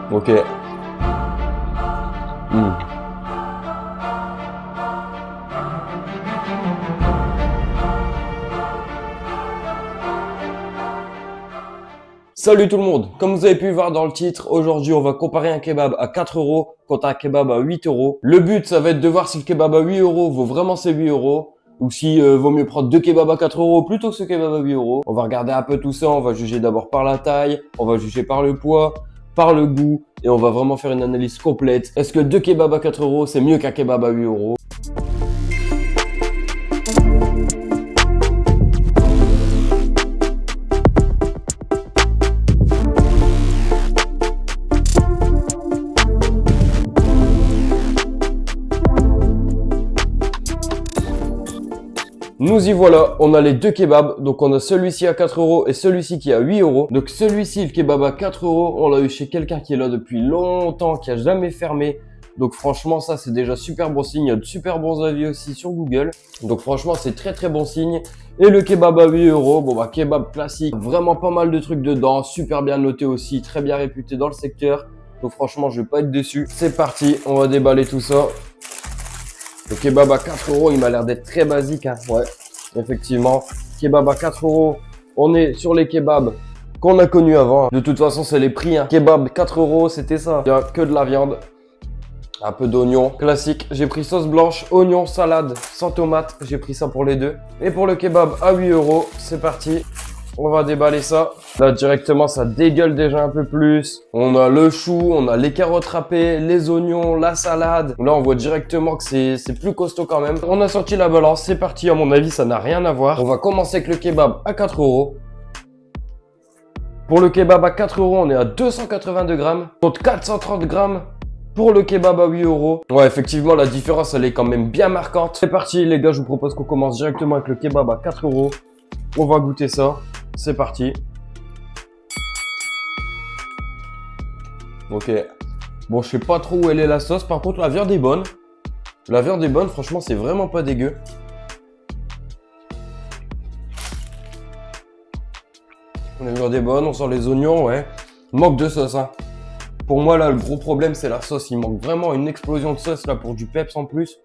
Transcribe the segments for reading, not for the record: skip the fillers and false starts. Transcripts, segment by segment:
Ok. Hmm. Salut tout le monde, comme vous avez pu voir dans le titre, aujourd'hui on va comparer un kebab à 4 € contre un kebab à 8 €. Le but ça va être de voir si le kebab à 8 € vaut vraiment ces 8 € ou si vaut mieux prendre deux kebabs à 4 € plutôt que ce kebab à 8 €. On va regarder un peu tout ça, on va juger d'abord par la taille, on va juger par le poids, par le goût et on va vraiment faire une analyse complète. Est-ce que deux kebabs à 4 € c'est mieux qu'un kebab à 8 €? Nous y voilà, on a les deux kebabs, donc on a celui-ci à 4 € et celui-ci qui est à 8 €. Donc celui-ci, le kebab à 4 €, on l'a eu chez quelqu'un qui est là depuis longtemps, qui a jamais fermé. Donc franchement ça c'est déjà super bon signe, il y a de super bons avis aussi sur Google. Donc franchement c'est très très bon signe. Et le kebab à 8 €, bon bah kebab classique, vraiment pas mal de trucs dedans, super bien noté aussi, très bien réputé dans le secteur. Donc franchement je vais pas être déçu. C'est parti, on va déballer tout ça. Le kebab à 4 €, il m'a l'air d'être très basique, hein. Ouais, effectivement. Kebab à 4 €, on est sur les kebabs qu'on a connus avant. De toute façon, c'est les prix, hein. Kebab 4 €, c'était ça. Il n'y a que de la viande, un peu d'oignon. Classique, j'ai pris sauce blanche, oignon, salade, sans tomate. J'ai pris ça pour les deux. Et pour le kebab à 8 €, c'est parti. On va déballer ça. Là, directement, ça dégueule déjà un peu plus. On a le chou, on a les carottes râpées, les oignons, la salade. Là, on voit directement que c'est plus costaud quand même. On a sorti la balance, c'est parti. À mon avis, ça n'a rien à voir. On va commencer avec le kebab à 4 €. Pour le kebab à 4 €, on est à 282 grammes. Contre 430 grammes pour le kebab à 8 €. Ouais, effectivement, la différence, elle est quand même bien marquante. C'est parti, les gars, je vous propose qu'on commence directement avec le kebab à 4 €. On va goûter ça. C'est parti. Ok. Bon, je sais pas trop où elle est la sauce. Par contre, la viande est bonne. La viande est bonne. Franchement, c'est vraiment pas dégueu. La viande est bonne. On sent les oignons, ouais. Manque de sauce, hein. Pour moi, là, le gros problème, c'est la sauce. Il manque vraiment une explosion de sauce, là, pour du peps en plus.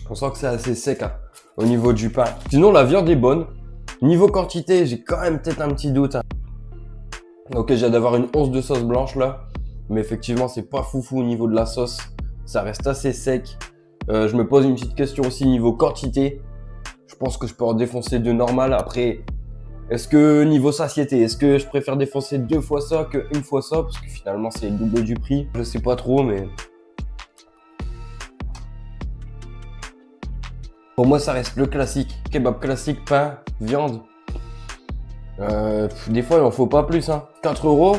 On sent que c'est assez sec, hein, au niveau du pain. Sinon, la viande est bonne. Niveau quantité, j'ai quand même peut-être un petit doute, hein. Ok, j'ai d'avoir une once de sauce blanche là. Mais effectivement, c'est pas foufou au niveau de la sauce. Ça reste assez sec. Je me pose une petite question aussi niveau quantité. Je pense que je peux en défoncer deux normales. Après, est-ce que niveau satiété, est-ce que je préfère défoncer deux fois ça qu'une fois ça? Parce que finalement, c'est le double du prix. Je sais pas trop, mais... Pour moi, ça reste le classique. Kebab classique, pain, viande. Des fois, il en faut pas plus, hein. 4 €.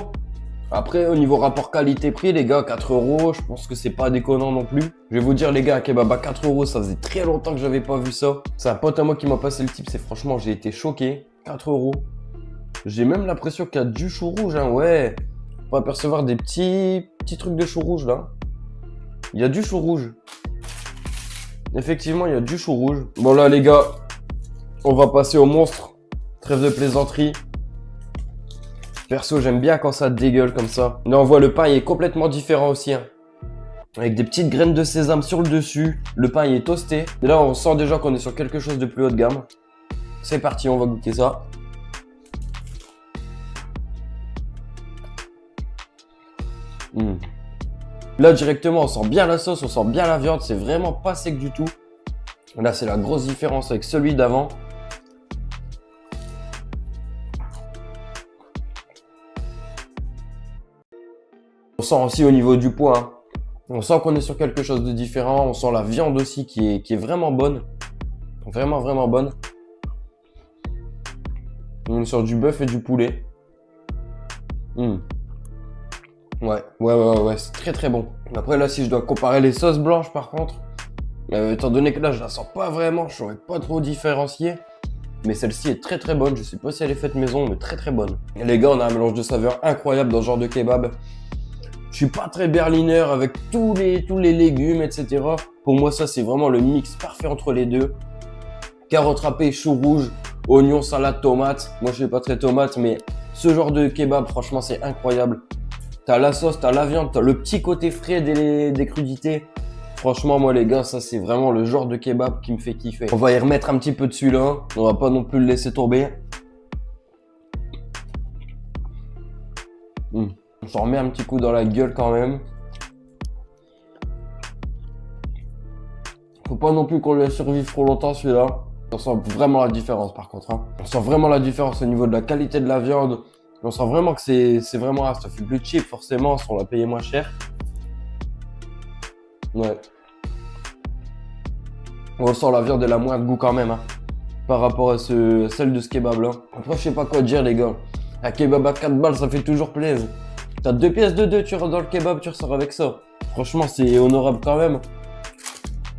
Après, au niveau rapport qualité-prix, les gars, 4 €, je pense que c'est pas déconnant non plus. Je vais vous dire, les gars, un kebab à 4 €, ça faisait très longtemps que j'avais pas vu ça. C'est un pote à moi qui m'a passé le type, c'est franchement, j'ai été choqué. 4 €. J'ai même l'impression qu'il y a du chou rouge, hein, ouais. On va apercevoir des petits trucs de chou rouge, là. Il y a du chou rouge. Effectivement, il y a du chou rouge. Bon, là, les gars, on va passer au monstre. Trêve de plaisanterie. Perso, j'aime bien quand ça dégueule comme ça. Là, on voit le pain, il est complètement différent aussi, hein. Avec des petites graines de sésame sur le dessus. Le pain, il est toasté. Et là, on sent déjà qu'on est sur quelque chose de plus haut de gamme. C'est parti, on va goûter ça. Là, directement, on sent bien la sauce, on sent bien la viande. C'est vraiment pas sec du tout. Là, c'est la grosse différence avec celui d'avant. On sent aussi au niveau du poids, hein. On sent qu'on est sur quelque chose de différent. On sent la viande aussi qui est vraiment bonne. Vraiment, vraiment bonne. On est sur du bœuf et du poulet. Ouais, c'est très très bon. Après là, si je dois comparer les sauces blanches par contre, étant donné que là, je la sens pas vraiment, je saurais pas trop différencier. Mais celle-ci est très très bonne. Je sais pas si elle est faite maison, mais très très bonne. Et les gars, on a un mélange de saveurs incroyable dans ce genre de kebab. Je suis pas très berliner avec tous les légumes, etc. Pour moi, ça, c'est vraiment le mix parfait entre les deux. Carottes râpées, chou rouge, oignons, salade, tomate. Moi, je suis pas très tomate, mais ce genre de kebab, franchement, c'est incroyable. T'as la sauce, t'as la viande, t'as le petit côté frais des crudités. Franchement, moi les gars, ça c'est vraiment le genre de kebab qui me fait kiffer. On va y remettre un petit peu de celui-là. On va pas non plus le laisser tomber. On s'en remet un petit coup dans la gueule quand même. Faut pas non plus qu'on le laisse survivre trop longtemps celui-là. On sent vraiment la différence par contre. Hein. On sent vraiment la différence au niveau de la qualité de la viande. On sent vraiment que c'est vraiment... ça fait plus cheap forcément, on l'a payé moins cher. Ouais. On sent la viande, elle a moins de goût quand même. Hein, par rapport à celle de ce kebab là. Après, je sais pas quoi dire les gars. Un kebab à 4 balles, ça fait toujours plaisir. T'as 2 pièces de 2, tu rentres dans le kebab, tu ressors avec ça. Franchement, c'est honorable quand même.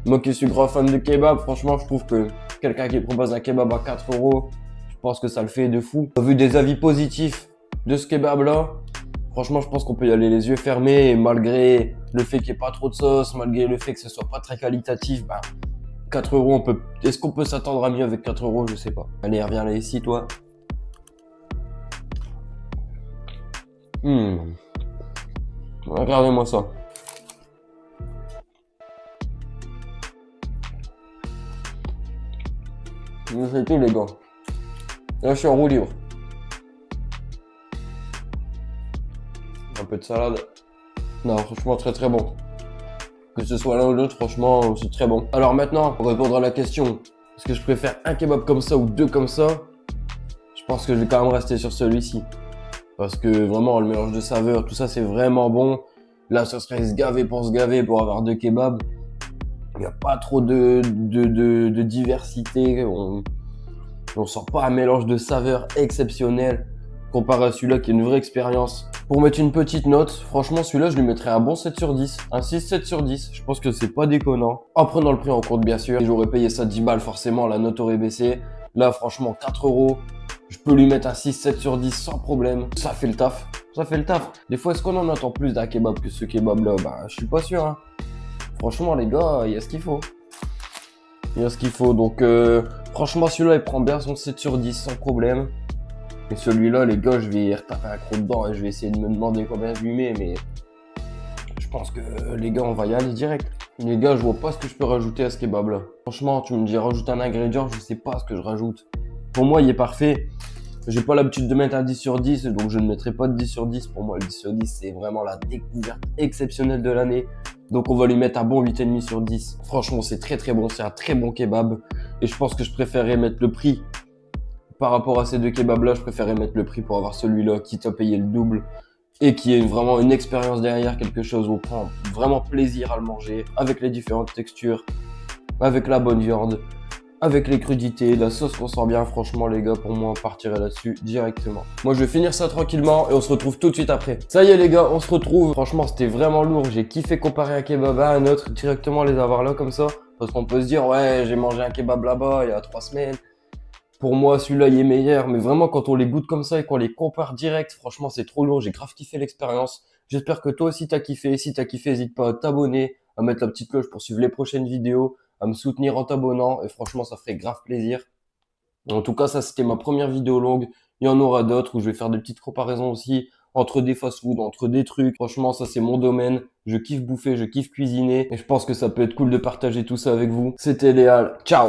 Moi qui suis grand fan de kebab, franchement, je trouve que quelqu'un qui propose un kebab à 4 €, je pense que ça le fait de fou. J'ai vu des avis positifs de ce kebab là. Franchement, je pense qu'on peut y aller les yeux fermés. Et malgré le fait qu'il n'y ait pas trop de sauce, malgré le fait que ce soit pas très qualitatif, bah, 4 €, on peut... Est-ce qu'on peut s'attendre à mieux avec 4 €? Je sais pas. Allez, reviens là ici, toi. Regardez-moi ça. C'est tout, les gars. Là, je suis en roue libre. Un peu de salade. Non, franchement, très très bon. Que ce soit l'un ou l'autre, franchement, c'est très bon. Alors maintenant, pour répondre à la question, est-ce que je préfère un kebab comme ça ou 2 comme ça? Je pense que je vais quand même rester sur celui-ci. Parce que vraiment, le mélange de saveurs, tout ça, c'est vraiment bon. Là, ça serait se gaver pour avoir 2 kebabs. Il n'y a pas trop de diversité. On sent pas un mélange de saveurs exceptionnel comparé à celui-là qui est une vraie expérience. Pour mettre une petite note, franchement, celui-là, je lui mettrais un bon 7 sur 10. Un 6-7 sur 10. Je pense que c'est pas déconnant. En prenant le prix en compte, bien sûr. Et j'aurais payé ça 10 balles, forcément, la note aurait baissé. Là, franchement, 4 €. Je peux lui mettre un 6-7 sur 10 sans problème. Ça fait le taf. Ça fait le taf. Des fois, est-ce qu'on en attend plus d'un kebab que ce kebab-là? Bah, je suis pas sûr. Hein. Franchement, les gars, il y a ce qu'il faut. Il y a ce qu'il faut. Donc, franchement, celui-là, il prend bien son 7 sur 10 sans problème. Et celui-là, les gars, je vais y retaper un croc dedans et je vais essayer de me demander combien je lui mets. Mais je pense que, les gars, on va y aller direct. Les gars, je vois pas ce que je peux rajouter à ce kebab-là. Franchement, tu me dis rajoute un ingrédient, je sais pas ce que je rajoute. Pour moi, il est parfait. J'ai pas l'habitude de mettre un 10 sur 10, donc je ne mettrai pas de 10 sur 10. Pour moi, le 10 sur 10, c'est vraiment la découverte exceptionnelle de l'année. Donc on va lui mettre un bon 8,5 sur 10. Franchement, c'est très très bon, c'est un très bon kebab. Et je pense que je préférerais mettre le prix. Par rapport à ces 2 kebabs-là, je préférerais mettre le prix pour avoir celui-là, quitte à payer le double. Et qui est vraiment une expérience derrière, quelque chose où on prend vraiment plaisir à le manger, avec les différentes textures, avec la bonne viande, avec les crudités, la sauce qu'on sent bien. Franchement, les gars, pour moi, on partirait là-dessus directement. Moi, je vais finir ça tranquillement et on se retrouve tout de suite après. Ça y est, les gars, on se retrouve. Franchement, c'était vraiment lourd. J'ai kiffé comparer un kebab à un autre, directement les avoir là comme ça. Parce qu'on peut se dire, ouais, j'ai mangé un kebab là-bas il y a 3 semaines. Pour moi, celui-là, il est meilleur. Mais vraiment, quand on les goûte comme ça et qu'on les compare direct, franchement, c'est trop lourd. J'ai grave kiffé l'expérience. J'espère que toi aussi, t'as kiffé. Si t'as kiffé, n'hésite pas à t'abonner, à mettre la petite cloche pour suivre les prochaines vidéos, à me soutenir en t'abonnant. Et franchement, ça ferait grave plaisir. En tout cas, ça, c'était ma première vidéo longue. Il y en aura d'autres où je vais faire des petites comparaisons aussi entre des fast-food, entre des trucs. Franchement, ça, c'est mon domaine. Je kiffe bouffer, je kiffe cuisiner. Et je pense que ça peut être cool de partager tout ça avec vous. C'était Léal. Ciao!